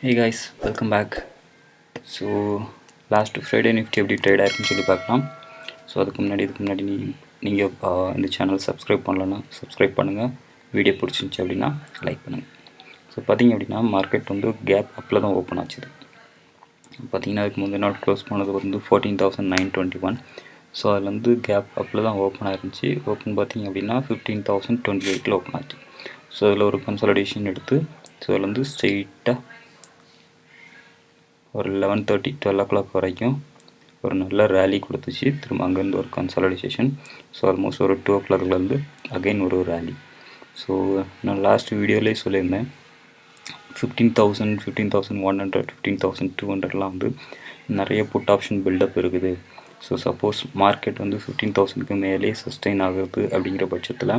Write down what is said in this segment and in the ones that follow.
Hey guys, welcome back. So last Friday Nifty எப்படி trade ஆயிருக்குன்னு சொல்லி பார்க்கலாம். ஸோ இதுக்கு முன்னாடி நீங்கள் இந்த சேனல் சப்ஸ்கிரைப் பண்ணலன்னா சப்ஸ்கிரைப் பண்ணுங்கள். வீடியோ பிடிச்சிருந்துச்சி அப்படின்னா லைக் பண்ணுங்கள். ஸோ பார்த்திங்க அப்படின்னா மார்க்கெட் வந்து கேப் அப்பில் தான் ஓப்பன் ஆச்சுது. பார்த்திங்கன்னா அதுக்கு முந்தின நாள் க்ளோஸ் பண்ணது வந்து 14,921. ஸோ அதில் வந்து கேப் அப்பில் தான் ஓப்பன் ஆயிருந்துச்சு. ஓப்பன் பார்த்திங்க அப்படின்னா 15,028 ஓப்பன் ஆச்சு. ஸோ அதில் ஒரு கன்சாலிடேஷன் எடுத்து ஸோ அதில் வந்து ஸ்ட்ரெயிட்டாக ஒரு 11:30 12 o'clock வரைக்கும் ஒரு நல்ல ரேலி கொடுத்துச்சு. திரும்ப அங்கேருந்து ஒரு கன்சாலிடேஷன். ஸோ ஆல்மோஸ்ட் ஒரு 2 o'clockலேருந்து அகைன் ஒரு ரேலி. ஸோ நான் லாஸ்ட் வீடியோலேயே சொல்லியிருந்தேன் 15,000 15,100 15,200லாம் வந்து நிறைய புட் ஆப்ஷன் பில்டப் இருக்குது. ஸோ சப்போஸ் மார்க்கெட் வந்து 15,000க்கு மேலே சஸ்டெயின் ஆகுது அப்படிங்கிற பட்சத்தில்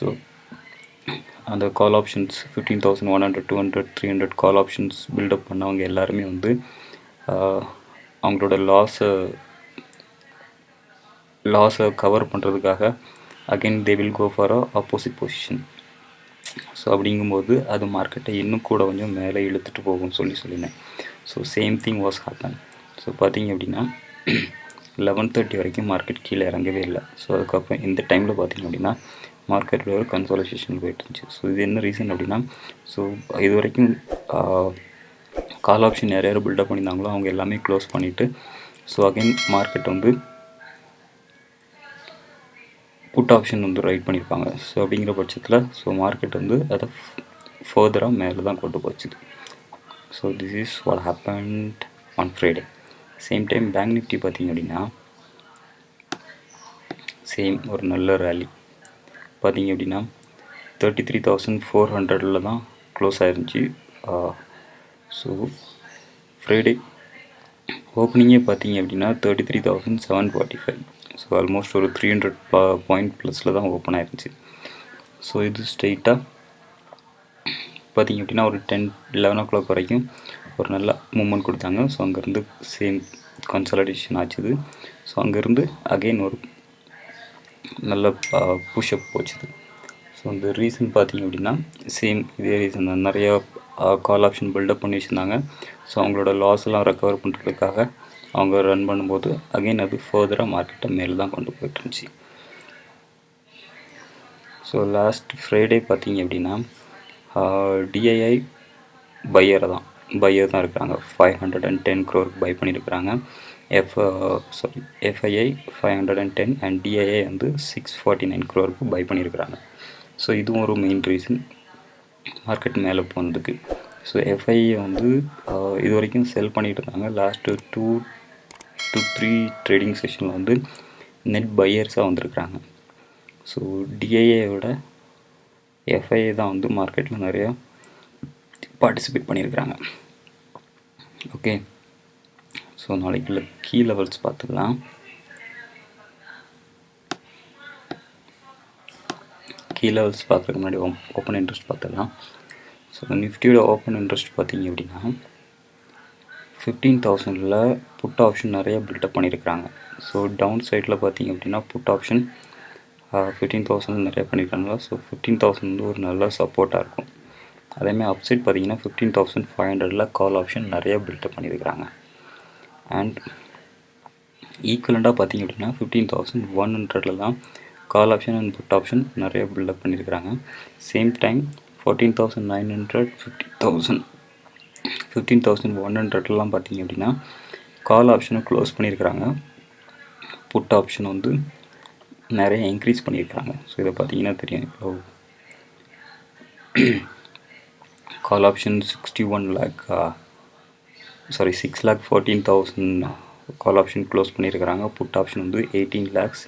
ஸோ அந்த call options 15,100 200 300 call options buildup பண்ணவங்க எல்லாருமே வந்து அவங்களோட லாஸை கவர் பண்ணுறதுக்காக again they will go for opposite position. So அப்படிங்கும்போது அது மார்க்கெட்டை இன்னும் கூட கொஞ்சம் மேலே இழுத்துட்டு போகும்னு சொல்லியிருந்தேன். So same thing was happen. So பார்த்திங்க அப்படின்னா 11:30 வரைக்கும் மார்க்கெட் கீழே இறங்கவே இல்லை. ஸோ அதுக்கப்புறம் இந்த டைமில் பார்த்திங்க அப்படின்னா மார்க்கெட்டில் ஒரு கன்சாலிடேஷன் போயிட்டு இருந்துச்சு. ஸோ இது என்ன ரீசன் அப்படின்னா ஸோ இது வரைக்கும் கால் ஆப்ஷன் யார் யார் பில்டப் பண்ணியிருந்தாங்களோ அவங்க எல்லாமே க்ளோஸ் பண்ணிவிட்டு ஸோ அகைன் மார்க்கெட் வந்து புட் ஆப்ஷன் வந்து ரைட் பண்ணியிருப்பாங்க. ஸோ அப்படிங்கிற பட்சத்தில் ஸோ மார்க்கெட் வந்து அதை ஃபர்தராக மேலே தான் கொண்டு போச்சுது. So this is what happened on Friday. Same time bank Nifty பார்த்திங்க அப்படின்னா சேம் ஒரு நல்ல ரேலி. பார்த்திங்க அப்படின்னா 33,400 தான் க்ளோஸ் ஆயிருந்துச்சு. ஸோ ஃப்ரைடே ஓப்பனிங்கே பார்த்திங்க அப்படின்னா 33,745. ஸோ ஆல்மோஸ்ட் ஒரு 300 பாயிண்ட் ப்ளஸில் தான் ஓப்பன் ஆயிருந்துச்சு. ஸோ இது ஸ்ட்ரெயிட்டாக பார்த்திங்க அப்படின்னா ஒரு 10-11 o'clock வரைக்கும் ஒரு நல்ல மூமெண்ட் கொடுத்தாங்க. ஸோ அங்கேருந்து சேம் கன்சாலிடேஷன் ஆச்சுது. ஸோ அங்கேருந்து அகெயின் ஒரு நல்ல புஷ்அப் போச்சுது. ஸோ இந்த ரீசன் பார்த்திங்க அப்படின்னா சேம் இதே ரீசன் தான். நிறையா கால் ஆப்ஷன் பில்டப் பண்ணி வச்சுருந்தாங்க. ஸோ அவங்களோட லாஸ்லாம் ரெக்கவர் பண்ணுறதுக்காக அவங்க ரன் பண்ணும்போது அகெயின் அது ஃபர்தராக மார்க்கெட்டை மேலே தான் கொண்டு போயிட்டுருந்துச்சு. ஸோ லாஸ்ட் ஃப்ரைடே பார்த்திங்க அப்படின்னா டிஐஐ பையர் தான் இருக்கிறாங்க. 510 crore பை பண்ணியிருக்கிறாங்க. எஃப்ஐஐ 510 அண்ட் டிஐஐ வந்து 649 crore பை பண்ணியிருக்கிறாங்க. ஸோ இதுவும் ஒரு மெயின் ரீசன் மார்க்கெட் மேலே போனதுக்கு. ஸோ எஃப்ஐஐ வந்து இது வரைக்கும் செல் பண்ணிகிட்டு இருந்தாங்க. லாஸ்ட்டு 2 to 3 ட்ரேடிங் செஷனில் வந்து நெட் பையர்ஸாக வந்திருக்கிறாங்க. ஸோ டிஐஏயோட எஃப்ஐஐ தான் வந்து மார்க்கெட்டில் நிறையா பார்ட்டிசிபேட் பண்ணியிருக்கிறாங்க. ஓகே, ஸோ நாளைக்குள்ள கீ லெவல்ஸ் பார்த்துக்கலாம். கீ லெவல்ஸ் பார்க்குறதுக்கு முன்னாடி ஓப்பன் இன்ட்ரெஸ்ட் பார்த்துக்கலாம். ஸோ நிஃப்டியோட ஓப்பன் இன்ட்ரெஸ்ட் பார்த்திங்க அப்படின்னா 15,000ல் புட் ஆப்ஷன் நிறைய பில்டப் பண்ணியிருக்கிறாங்க. ஸோ டவுன் சைடில் பார்த்திங்க அப்படின்னா புட் ஆப்ஷன் 15,000 நிறையா பண்ணியிருக்காங்க. ஸோ 15,000 வந்து ஒரு நல்ல சப்போர்ட்டாக இருக்கும். அதேமாதிரி அப்சைட் பார்த்திங்கன்னா 15,500ல் கால் ஆப்ஷன் நிறையா பில்டப் பண்ணியிருக்கிறாங்க. அண்ட் ஈக்குவலண்ட்டாக பார்த்திங்க அப்படின்னா 15,100ல் தான் call option and put option நிறைய பில்டப் பண்ணியிருக்கிறாங்க. சேம் டைம் 14,900 15,100லாம் பார்த்திங்க அப்படின்னா கால் ஆப்ஷனை க்ளோஸ் பண்ணியிருக்கிறாங்க. புட் ஆப்ஷன் வந்து நிறைய இன்க்ரீஸ் பண்ணியிருக்கிறாங்க. ஸோ இதை பார்த்திங்கன்னா தெரியும். இப்போ call option 6,14,000 call option close பண்ணியிருக்கிறாங்க. புட் ஆப்ஷன் வந்து 18 lakhs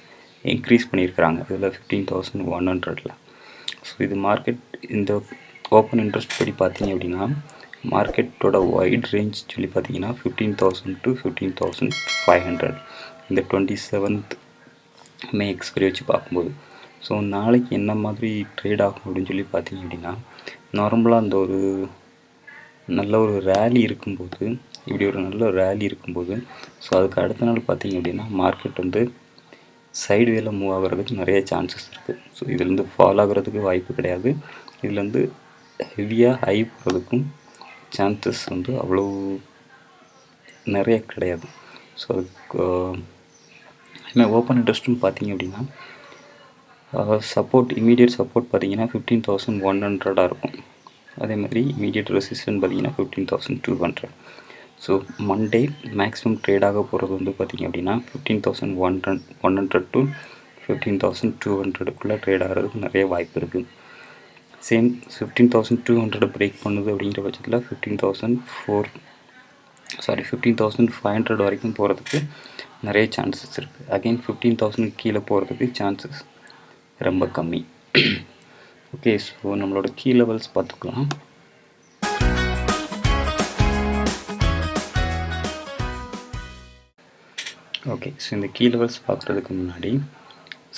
இன்க்ரீஸ் பண்ணியிருக்கிறாங்க இதில் 15,100ல். ஸோ இது மார்க்கெட் இந்த ஓப்பன் இன்ட்ரெஸ்ட் படி பார்த்திங்க அப்படின்னா மார்க்கெட்டோட வைட் ரேஞ்ச் சொல்லி பார்த்திங்கன்னா 15,000 to 15,500 இந்த 27th மே எக்ஸ்பைரி வச்சு பார்க்கும்போது. ஸோ நாளைக்கு என்ன மாதிரி ட்ரேட் ஆகும் அப்படின்னு சொல்லி பார்த்திங்க அப்படின்னா நார்மலாக அந்த ஒரு நல்ல ஒரு ரேலி இருக்கும்போது இப்படி ஒரு நல்ல ரேலி இருக்கும்போது ஸோ அதுக்கு அடுத்த நாள் பார்த்திங்க அப்படின்னா மார்க்கெட் வந்து சைடுவேல மூவ் ஆகிறதுக்கு நிறைய சான்சஸ் இருக்குது. ஸோ இதுலேருந்து ஃபால் ஆகிறதுக்கு வாய்ப்பு கிடையாது. இதுலேருந்து ஹெவியாக ஹை போகிறதுக்கும் சான்சஸ் வந்து அவ்வளோ நிறைய கிடையாது. ஸோ அதுக்கு ஓப்பன் இன்ட்ரெஸ்ட்டும் பார்த்தீங்க அப்படின்னா சப்போர்ட் இமீடியட் சப்போர்ட் பார்த்தீங்கன்னா 15,100 இருக்கும். அதே மாதிரி இமீடியட் ரெசிஸ்டன்ட் பார்த்தீங்கன்னா 15,200. ஸோ மண்டே மேக்ஸிமம் ட்ரேடாக போகிறது வந்து பார்த்திங்க அப்படின்னா 15,100 டு 15,200 ட்ரேட் ஆகிறதுக்கு நிறைய வாய்ப்பு இருக்குது. சேம் 15,200 பிரேக் பண்ணுது அப்படிங்கிற பட்சத்தில் 15,500 வரைக்கும் போகிறதுக்கு நிறைய சான்சஸ் இருக்குது. அகெயின் 15,000 கீழே போகிறதுக்கு சான்சஸ் ரொம்ப கம்மி. ஓகே, ஸோ நம்மளோட கீ லெவல்ஸ் பார்த்துக்கலாம். ஓகே, ஸோ இந்த கீ லெவல்ஸ் பார்க்குறதுக்கு முன்னாடி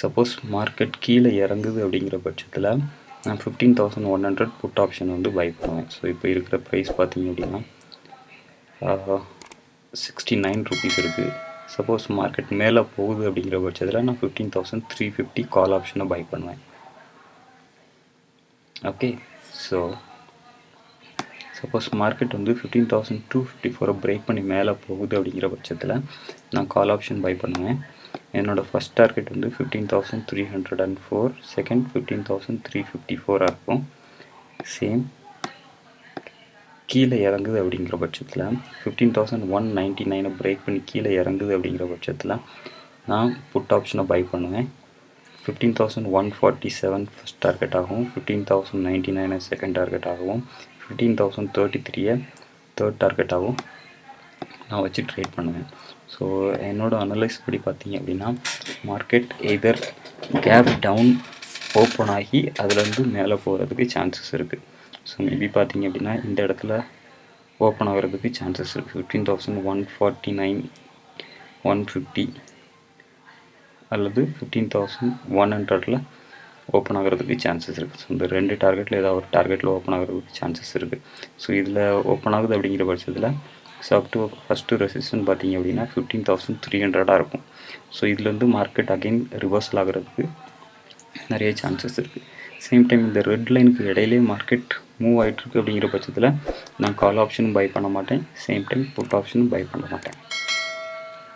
சப்போஸ் மார்க்கெட் கீழே இறங்குது அப்படிங்கிற பட்சத்தில் நான் 15,100 புட் ஆப்ஷன் வந்து பை பண்ணுவேன். ஸோ இப்போ இருக்கிற ப்ரைஸ் பார்த்தீங்க அப்படின்னா 69 ருபீஸ் இருக்குது. சப்போஸ் மார்க்கெட் மேலே போகுது அப்படிங்கிற பட்சத்தில் நான் 15,350 கால் ஆப்ஷனை பை பண்ணுவேன். ஓகே, ஸோ சப்போஸ் மார்க்கெட் வந்து 15,254 பிரேக் பண்ணி மேலே போகுது அப்படிங்கிற பட்சத்தில் நான் கால் ஆப்ஷன் பை பண்ணுவேன். என்னோடய ஃபஸ்ட் டார்கெட் வந்து 15,304, செகண்ட் 15,354 இருக்கும். சேம் கீழே இறங்குது அப்படிங்கிற பட்சத்தில் 15,199 பிரேக் பண்ணி கீழே இறங்குது அப்படிங்கிற பட்சத்தில் நான் புட் ஆப்ஷனை பை பண்ணுவேன். 15,147 ஃபஸ்ட் டார்கெட் ஆகவும், 15,099 செகண்ட் டார்கெட் ஆகவும், 15,033 தேர்ட் டார்கெட் ஆகும் நான் வச்சு ட்ரேட் பண்ணுவேன். ஸோ என்னோடய அனலைஸ் படி பார்த்தீங்க அப்படின்னா மார்க்கெட் எதர் கேப் டவுன் ஓப்பன் ஆகி அதுலேருந்து மேலே போகிறதுக்கு சான்சஸ் இருக்குது. ஸோ மேபி பார்த்தீங்க அப்படின்னா இந்த இடத்துல ஓப்பன் ஆகிறதுக்கு சான்சஸ் இருக்குது. 15,149, 150 அல்லது 15,100 ஓப்பன் ஆகிறதுக்கு சான்சஸ் இருக்குது. ஸோ இந்த ரெண்டு டார்கெட்டில் ஏதாவது ஒரு டார்கெட்டில் ஓப்பன் ஆகிறதுக்கு சான்சஸ் இருக்குது. ஸோ இதில் ஓப்பன் ஆகுது அப்படிங்கிற பட்சத்தில் சப்டு ஃபஸ்ட்டு ரெசிஸ்டன்ட் பார்த்தீங்க அப்படின்னா 15,300 இருக்கும். ஸோ இதுலேருந்து மார்க்கெட் அகைன் ரிவர்சல் ஆகிறதுக்கு நிறைய சான்சஸ் இருக்குது. சேம் டைம் இந்த ரெட் லைனுக்கு இடையிலே மார்க்கெட் மூவ் ஆகிட்டுருக்கு அப்படிங்கிற பட்சத்தில் நான் கால் ஆப்ஷனும் பை பண்ண மாட்டேன், சேம் டைம் புட் ஆப்ஷனும் பை பண்ண மாட்டேன்.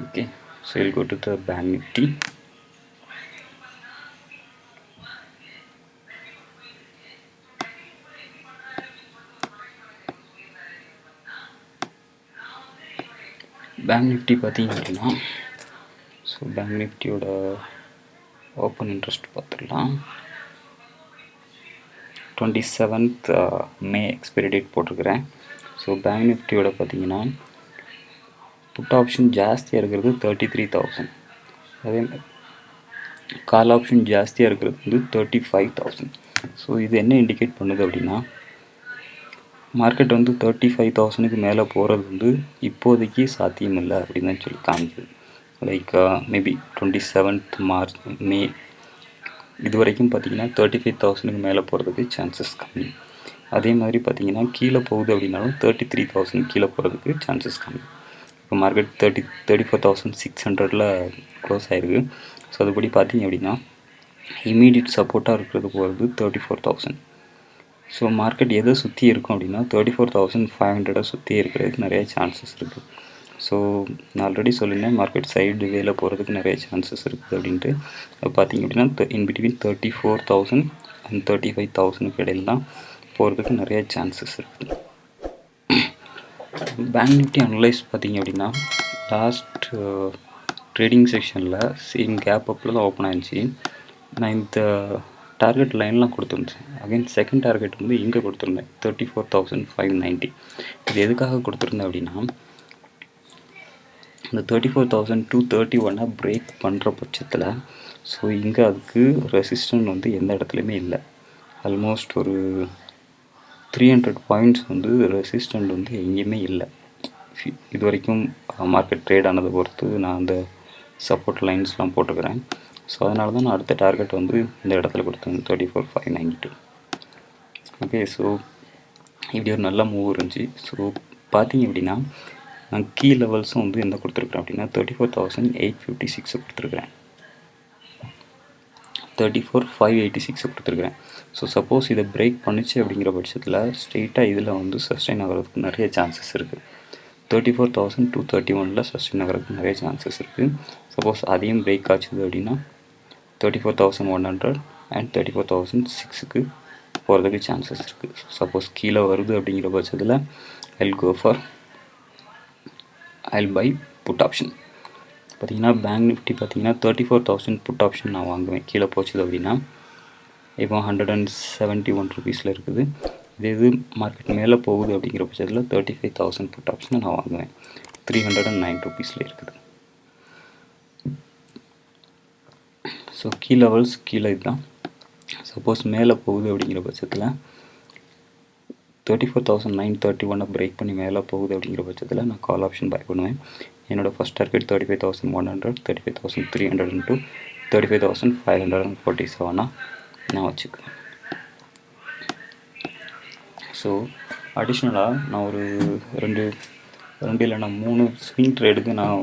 Okay, so will go to the bank Nifty. Bank Nifty பார்த்தீங்க அப்படின்னா ஸோ பேங்க் நிஃப்டியோட ஓப்பன் இன்ட்ரெஸ்ட் பார்த்துடலாம். 27th மே எக்ஸ்பைரி டேட் போட்டிருக்கிறேன். ஸோ பேங்க் நிஃப்டியோட பார்த்தீங்கன்னா புட் ஆப்ஷன் ஜாஸ்தியாக இருக்கிறது 33,000. அதே மாதிரி கால் ஆப்ஷன் ஜாஸ்தியாக இருக்கிறது வந்து 35,000. ஸோ இது என்ன இண்டிகேட் பண்ணுது அப்படின்னா மார்க்கெட் வந்து 35,000க்கு மேலே போகிறது வந்து இப்போதைக்கு சாத்தியம் இல்லை அப்படின்னு தான் சொல்லி காமிக்குது. லைக் மேபி 27th மே இது வரைக்கும் பார்த்தீங்கன்னா 35,000க்கு மேலே போகிறதுக்கு சான்சஸ் கம்மி. அதே மாதிரி பார்த்தீங்கன்னா கீழே போகுது அப்படின்னாலும் 33,000 கீழே போகிறதுக்கு சான்சஸ் கம்மி. இப்போ மார்க்கெட் 34,600 க்ளோஸ் ஆகிருக்கு. ஸோ அதுபடி பார்த்தீங்க அப்படின்னா இமீடியட் சப்போர்ட்டாக இருக்கிறது போகிறது 34,000. ஸோ மார்க்கெட் எதை சுற்றி இருக்கும் அப்படின்னா 34,500 சுற்றி இருக்கிறதுக்கு நிறைய சான்சஸ் இருக்குது. ஸோ நான் ஆல்ரெடி சொல்லியிருந்தேன் மார்க்கெட் சைடு வேல போகிறதுக்கு நிறைய சான்சஸ் இருக்குது அப்படின்ட்டு. பார்த்திங்க அப்படின்னா இன் பிட்வீன் 34,000 அண்ட் 35,000க்கு இடையில தான் போகிறதுக்கு நிறைய சான்சஸ் இருக்குது. பேங்க் நிஃப்டி அனலைஸ் பார்த்திங்க அப்படின்னா லாஸ்ட் ட்ரேடிங் செக்ஷனில் சேம் கேப் அப்பில் தான் ஓப்பன் ஆகிடுச்சு. நான் இந்த டார்கெட் லைன்லாம் கொடுத்துருந்தேன். அகைன் செகண்ட் டார்கெட் வந்து இங்கே கொடுத்துருந்தேன் 34,590. இது எதுக்காக கொடுத்துருந்தேன் அப்படின்னா இந்த 34,231 பிரேக் பண்ணுற பட்சத்தில் ஸோ இங்கே அதுக்கு ரெசிஸ்டன்ட் வந்து எந்த இடத்துலையுமே இல்லை. ஆல்மோஸ்ட் ஒரு 300 பாயிண்ட்ஸ் வந்து ரெசிஸ்டன்ட் வந்து எங்கேயுமே இல்லை. இது வரைக்கும் மார்க்கெட் ட்ரேட் ஆனதை பொறுத்து நான் அந்த சப்போர்ட் லைன்ஸ்லாம் போட்டுக்கிறேன். ஸோ அதனால தான் நான் அடுத்த டார்கெட் வந்து இந்த இடத்துல கொடுத்தேன் 34,592. ஓகே, ஸோ இப்படி ஒரு நல்ல மூவ் இருந்துச்சு. ஸோ பார்த்தீங்க அப்படின்னா நான் கீ லெவல்ஸும் வந்து என்ன கொடுத்துருக்குறேன் அப்படின்னா 34,856 கொடுத்துருக்குறேன், 34,586 கொடுத்துருக்குறேன். ஸோ சப்போஸ் இதை பிரேக் பண்ணிச்சு அப்படிங்கிற பட்சத்தில் ஸ்ட்ரெயிட்டாக இதில் வந்து சஸ்டெயின் ஆகிறதுக்கு நிறைய சான்சஸ் இருக்குது. 34,000 to 31 சஸ்டெயின் ஆகிறதுக்கு நிறைய சான்சஸ் இருக்குது. சப்போஸ் அதையும் பிரேக் ஆச்சுது அப்படின்னா 34,100 அண்ட் 34,006க்கு போகிறதுக்கு சான்சஸ் இருக்குது. சப்போஸ் கீழே வருது அப்படிங்கிற பட்சத்தில் I'll buy புட் ஆப்ஷன். பார்த்தீங்கன்னா பேங்க் நிஃப்டி பார்த்தீங்கன்னா 34,000 புட் ஆப்ஷன் நான் வாங்குவேன் கீழே போச்சுது அப்படின்னா. இப்போ 171 ருபீஸில் இருக்குது. இது மார்க்கெட் மேலே போகுது அப்படிங்கிற பட்சத்தில் 35,000 புட் ஆப்ஷனை நான் வாங்குவேன். 309 ருபீஸில் இருக்குது. ஸோ கீ லெவல்ஸ் கீழே இதுதான். சப்போஸ் மேலே போகுது அப்படிங்கிற பட்சத்தில் 34,931 பிரேக் பண்ணி மேலே போகுது அப்படிங்கிற பட்சத்தில் நான் கால் ஆப்ஷன் பை பண்ணுவேன். என்னோடய ஃபஸ்ட் டார்கெட் 35,100, 35,300 × 35,547 நான் வச்சுக்குவேன். ஸோ அடிஷ்னலாக நான் ஒரு ரெண்டு இல்லைனா 3 ஸ்விங் ட்ரேடுக்கு நான்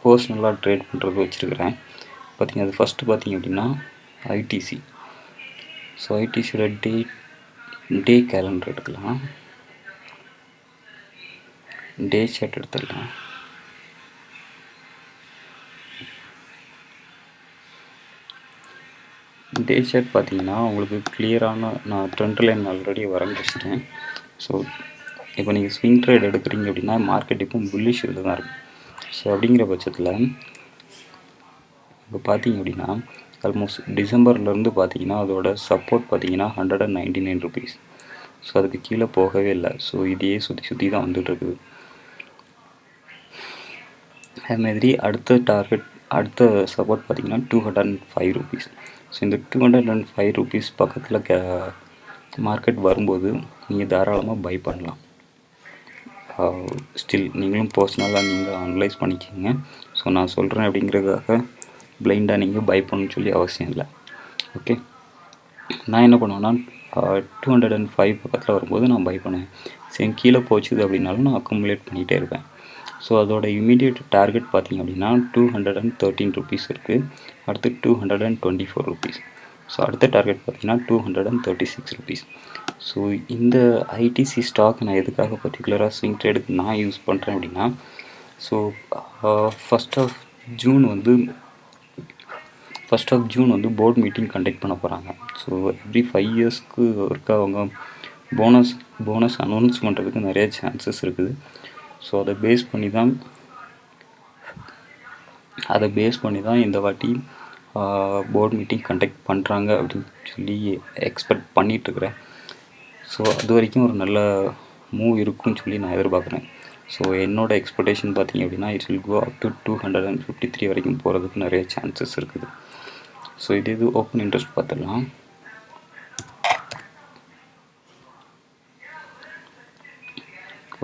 பர்சனலாக ட்ரேட் பண்ணுறது வச்சுருக்கிறேன். பார்த்திங்க அது ஃபஸ்ட்டு பார்த்திங்க அப்படின்னா ஐடிசி. ஸோ ஐடிசியோட டே கேலண்டர் எடுக்கலாம், டே சார்ட் எடுத்துடலாம். டே சார்ட் பார்த்தீங்கன்னா உங்களுக்கு கிளியரான நான் ட்ரெண்ட் லைன் ஆல்ரெடி வரைஞ்சிச்சிட்டேன். ஸோ இப்போ நீங்கள் ஸ்விங் ட்ரேட் எடுக்கிறீங்க அப்படின்னா மார்க்கெட் இப்போ புல்லிஷ் இதில் தான் இருக்குது. ஸோ அப்படிங்கிற பட்சத்தில் இப்போ பார்த்தீங்க அப்படின்னா ஆல்மோஸ்ட் டிசம்பர்லேருந்து பார்த்தீங்கன்னா அதோட சப்போர்ட் பார்த்தீங்கன்னா 199 ருபீஸ். ஸோ அதுக்கு கீழே போகவே இல்லை. ஸோ இதையே சுற்றி தான் வந்துட்டுருக்குது. அதுமாதிரி அடுத்த சப்போர்ட் பார்த்தீங்கன்னா 205 ருபீஸ். ஸோ இந்த 205 ருபீஸ் பக்கத்தில் மார்க்கெட் வரும்போது நீங்கள் தாராளமாக பை பண்ணலாம். ஸ்டில் நீங்களும் பர்சனலாக நீங்கள் அனலைஸ் பண்ணிக்கோங்க. ஸோ நான் சொல்கிறேன் அப்படிங்கிறதுக்காக பிளைண்டாக நீங்கள் பை பண்ணணும்னு சொல்லி அவசியம் இல்லை. ஓகே, நான் என்ன பண்ணுவேன்னா 205 பக்கத்தில் வரும்போது நான் பை பண்ணுவேன். சரி கீழே போச்சுது அப்படின்னாலும் நான் அக்குமுலேட் பண்ணிகிட்டே இருப்பேன். ஸோ அதோட இமீடியட் டார்கெட் பார்த்திங்க அப்படின்னா 213 ருபீஸ் இருக்குது. அடுத்து 224 ருபீஸ். ஸோ அடுத்த டார்கெட் பார்த்திங்கன்னா 236 ருபீஸ். ஸோ இந்த ஐடிசி ஸ்டாக் நான் எதுக்காக பர்டிகுலராக ஸ்விங் ட்ரேடுக்கு நான் யூஸ் பண்ணுறேன் அப்படின்னா, ஸோ ஃபஸ்ட் ஆஃப் ஜூன் வந்து போர்ட் மீட்டிங் கண்டக்ட் பண்ண போகிறாங்க. ஸோ எவ்ரி 5 இயர்ஸ்க்கு ஒருக்கா அவங்க போனஸ் அனௌன்ஸ் பண்ணுறதுக்கு நிறைய சான்சஸ் இருக்குது. ஸோ அதை பேஸ் பண்ணி தான் இந்த வாட்டி போர்ட் மீட்டிங் கண்டக்ட் பண்ணுறாங்க அப்படின்னு சொல்லி எக்ஸ்பெக்ட் பண்ணிகிட்ருக்குறேன். ஸோ அது வரைக்கும் ஒரு நல்ல மூவ் இருக்குன்னு சொல்லி நான் எதிர்பார்க்குறேன். ஸோ என்னோடய எக்ஸ்பெக்டேஷன் பார்த்திங்க அப்படின்னா it's will go up to 253 வரைக்கும் போகிறதுக்கு நிறைய சான்சஸ் இருக்குது. ஸோ இது ஓப்பன் இன்ட்ரெஸ்ட் பார்த்துடலாம்.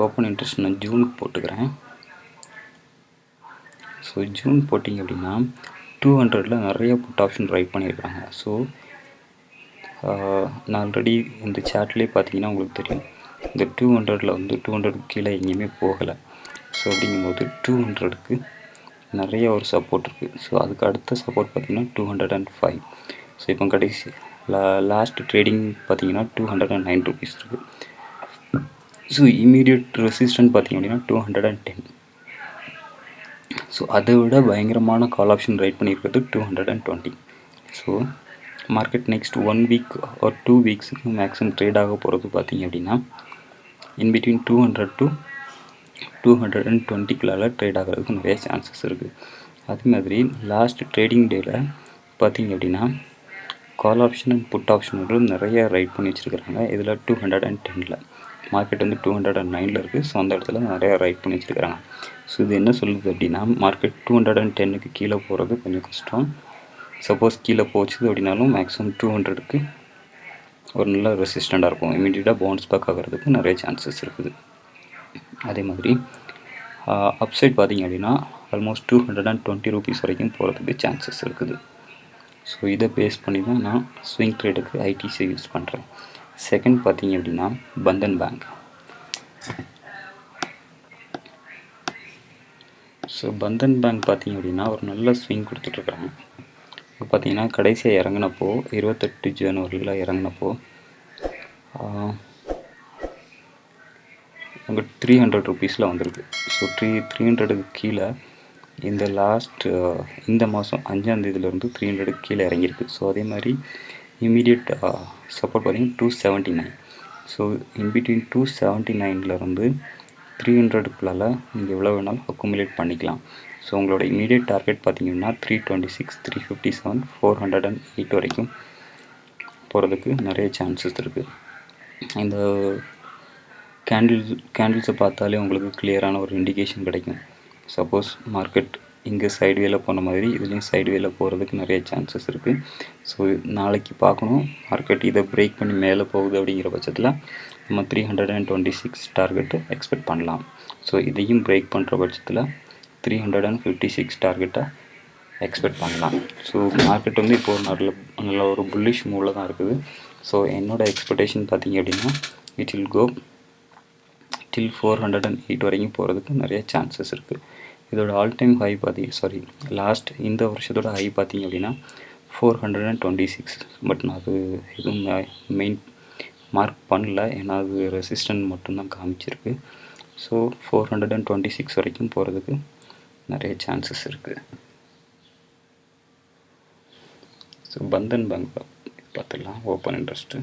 ஓப்பன் இன்ட்ரெஸ்ட் நான் ஜூனுக்கு போட்டுக்கிறேன். ஸோ ஜூன் போட்டிங்க அப்படின்னா 200 நிறைய புட் ஆப்ஷன் ரைட் பண்ணியிருக்காங்க. ஸோ நான் ஆல்ரெடி இந்த சார்ட்லேயே பார்த்தீங்கன்னா உங்களுக்கு தெரியும், இந்த 200 வந்து 200 கீழே எங்கேயுமே போகலை. ஸோ அப்படிங்கும்போது 200க்கு நிறைய ஒரு சப்போர்ட் இருக்குது. ஸோ அதுக்கு அடுத்த சப்போர்ட் பார்த்திங்கன்னா 205. ஸோ இப்போ கடைசி லாஸ்ட் ட்ரேடிங் பார்த்திங்கன்னா 209 ருபீஸ் இருக்குது. ஸோ இமீடியட் ரெசிஸ்டன்ட் பார்த்திங்க அப்படின்னா 210. ஸோ அதை விட பயங்கரமான கால் ஆப்ஷன் ரைட் பண்ணியிருக்கிறது 220. ஸோ மார்க்கெட் நெக்ஸ்ட் 1 வீக் ஒரு 2 வீக்ஸுக்கு மேக்ஸிமம் ட்ரேட் ஆக போகிறது பார்த்திங்க அப்படின்னா இன்பிட்வீன் 200 to 220க்குள்ளால ட்ரேட் ஆகிறதுக்கு நிறைய சான்சஸ் இருக்குது. அதே மாதிரி லாஸ்ட் ட்ரேடிங் டேயில் பார்த்திங்க அப்படின்னா கால் ஆப்ஷன் அண்ட் புட் ஆப்ஷன்களும் நிறைய ரைட் பண்ணி வச்சுருக்கிறாங்க. இதில் 210ல் மார்க்கெட் வந்து 209ல் இருக்குது. ஸோ அந்த இடத்துல நிறையா ரைட் பண்ணி வச்சுருக்கிறாங்க. ஸோ இது என்ன சொல்லுது அப்படின்னா மார்க்கெட் 210க்கு கீழே போகிறது கொஞ்சம் கஷ்டம். சப்போஸ் கீழே போச்சுது அப்படின்னாலும் மேக்ஸிமம் 200க்கு ஒரு நல்ல ரெசிஸ்டண்ட்டாக இருக்கும். இமீடியட்டாக பவுன்ஸ் பேக் ஆகிறதுக்கு நிறைய சான்சஸ் இருக்குது. அதே மாதிரி அப்சைட் பார்த்திங்க அப்படின்னா ஆல்மோஸ்ட் 220 ருபீஸ் வரைக்கும் போகிறதுக்கு சான்சஸ் இருக்குது. ஸோ இதை பேஸ் பண்ணி தான் நான் ஸ்விங் ட்ரேடுக்கு ஐடிசி யூஸ் பண்ணுறேன். செகண்ட் பார்த்திங்க அப்படின்னா Bandhan bank. So Bandhan bank பார்த்திங்க அப்படின்னா ஒரு நல்ல ஸ்விங் கொடுத்துட்ருக்குறாங்க. இப்போ பார்த்தீங்கன்னா கடைசியாக இறங்கினப்போ 28 ஜனவரியில் இறங்கினப்போ அங்கே 300 ருபீஸில் வந்திருக்கு. ஸோ 300க்கு கீழே இந்த இந்த மாதம் 5ஆம் தேதியிலேருந்து 300க்கு கீழே இறங்கியிருக்கு. ஸோ அதே மாதிரி இமீடியட் சப்போர்ட் பார்த்தீங்கன்னா 279. ஸோ இன்பிட்வீன் 279லேருந்து 300க்குள்ளால் நீங்கள் எவ்வளோ வேணாலும் அக்குமுலேட் பண்ணிக்கலாம். ஸோ உங்களோட இமீடியட் டார்கெட் பார்த்தீங்கன்னா 326, 357, 408 வரைக்கும் போகிறதுக்கு நிறைய சான்சஸ் இருக்குது. இந்த கேண்டில்ஸை பார்த்தாலே உங்களுக்கு கிளியரான ஒரு இண்டிகேஷன் கிடைக்கும். சப்போஸ் மார்க்கெட் இங்கே சைட்வேல போன மாதிரி இதுலேயும் சைட்வேல போகிறதுக்கு நிறைய சான்சஸ் இருக்குது. ஸோ நாளைக்கு பார்க்கணும் மார்க்கெட் இதை பிரேக் பண்ணி மேலே போகுது அப்படிங்கிற பட்சத்தில் நம்ம 326 டார்கெட்டு எக்ஸ்பெக்ட் பண்ணலாம். ஸோ இதையும் பிரேக் பண்ணுற பட்சத்தில் 356 டார்கெட்டை எக்ஸ்பெக்ட் பண்ணலாம். ஸோ மார்க்கெட் வந்து இப்போ நல்ல ஒரு புல்லிஷ் மூவில் தான் இருக்குது. ஸோ என்னோடய எக்ஸ்பெக்டேஷன் பார்த்தீங்க அப்படின்னா இட் வில் கோ டில் 408 வரைக்கும் போகிறதுக்கு நிறைய சான்சஸ் இருக்குது. இதோட ஆல் டைம் ஹை இந்த வருஷத்தோட ஹை பார்த்தீங்க அப்படின்னா 426. பட் நான் அது எதுவும் மெயின் மார்க் பண்ணல, ஏன்னா அது ரெசிஸ்டன்ட் மட்டும்தான் காமிச்சிருக்கு. ஸோ 426 வரைக்கும் போகிறதுக்கு நிறைய சான்சஸ் இருக்குது. ஸோ பந்தன் பேங்க் பார்த்துடலாம். ஓப்பன் இன்ட்ரெஸ்ட்டு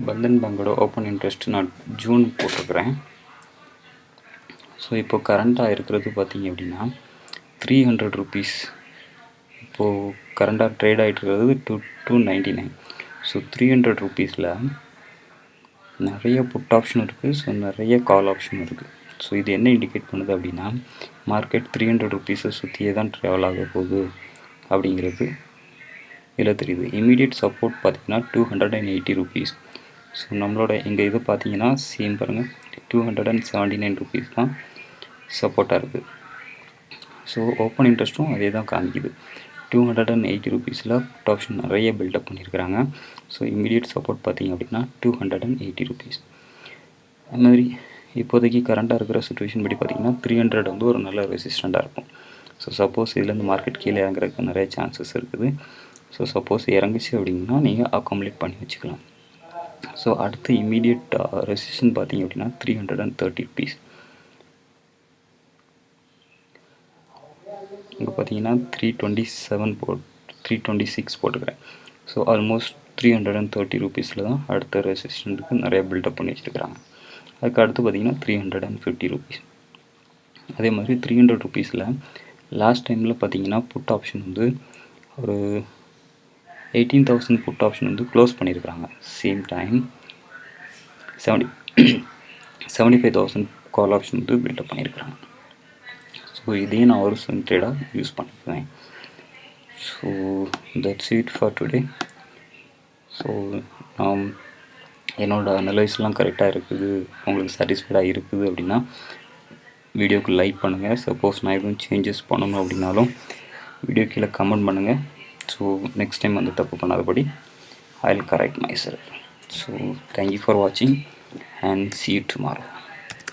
பந்தன் பேங்கோட ஓப்பன் இன்ட்ரெஸ்ட் நான் ஜூன் போட்டிருக்கிறேன். ஸோ இப்போ கரண்ட்டாக இருக்கிறது பார்த்தீங்க அப்படின்னா 300 ருபீஸ். இப்போது கரண்ட்டாக ட்ரேட் ஆகிட்டு இருக்கிறது 299. ஸோ 300 ருபீஸில் நிறைய புட் ஆப்ஷன் இருக்குது. ஸோ நிறைய கால் ஆப்ஷன் இருக்குது. ஸோ இது என்ன இண்டிகேட் பண்ணுது அப்படின்னா மார்க்கெட் 300 ருபீஸை சுற்றியே தான் ட்ராவல் ஆக போகுது அப்படிங்கிறது இதில் தெரியுது. இமீடியட் சப்போர்ட் பார்த்திங்கன்னா 280 ருபீஸ். ஸோ நம்மளோட எங்கள் இது பார்த்தீங்கன்னா சேம் பாருங்கள் 279 ருபீஸ் தான் சப்போர்ட்டாக இருக்குது. ஸோ ஓப்பன் இன்ட்ரெஸ்ட்டும் அதே தான் காமிக்குது. 280 ருபீஸில் புட் ஆப்ஷன் நிறைய பில்டப் பண்ணியிருக்கிறாங்க. ஸோ இமீடியட் சப்போர்ட் பார்த்திங்க அப்படின்னா 280 ருபீஸ். அது மாதிரி இப்போதைக்கு கரண்ட்டாக இருக்கிற சுச்சுவேஷன் படி பார்த்திங்கன்னா 300 வந்து ஒரு நல்ல ரெசிஸ்டண்ட்டாக இருக்கும். ஸோ சப்போஸ் இதுலேருந்து மார்க்கெட் கீழே இறங்குறதுக்கு நிறைய சான்சஸ் இருக்குது. ஸோ சப்போஸ் இறங்குச்சு அப்படின்னா நீங்கள் அக்காமுலேட் பண்ணி வச்சுக்கலாம். ஸோ அடுத்து இமீடியட் ரெசிஸ்டன் பார்த்திங்க அப்படின்னா 330 ருபீஸ். இங்கே பார்த்தீங்கன்னா 326 போட்டுக்கிறேன். ஸோ ஆல்மோஸ்ட் 330 ருபீஸில் தான் அடுத்த ரெசிஸ்டண்ட்டுக்கு நிறைய பில்டப் பண்ணி வச்சுருக்கிறாங்க. அதுக்கு அடுத்து பார்த்திங்கன்னா 350 ருபீஸ். அதே மாதிரி 300 ருபீஸில் லாஸ்ட் டைமில் பார்த்திங்கன்னா புட் ஆப்ஷன் வந்து ஒரு 18,000 புட் ஆப்ஷன் வந்து க்ளோஸ் பண்ணியிருக்கிறாங்க. சேம் டைம் 75,000 கால் ஆப்ஷன் வந்து பில்டப் பண்ணியிருக்கிறாங்க. ஸோ இதையும் நான் ஒரு ஸ்விங் ட்ரேடாக யூஸ் பண்ணிக்கிறேன். So that's it for today. So என்னோடய அனலைஸ்லாம் கரெக்டாக இருக்குது, உங்களுக்கு சாட்டிஸ்ஃபைடாக இருக்குது அப்படின்னா வீடியோக்கு லைக் பண்ணுங்கள். சப்போஸ் நான் எதுவும் சேஞ்சஸ் பண்ணணும் அப்படின்னாலும் வீடியோ கீழே கமெண்ட் பண்ணுங்கள். ஸோ நெக்ஸ்ட் டைம் வந்து தப்பு பண்ணாதபடி I will correct myself. So thank you for வாட்சிங் and see you tomorrow.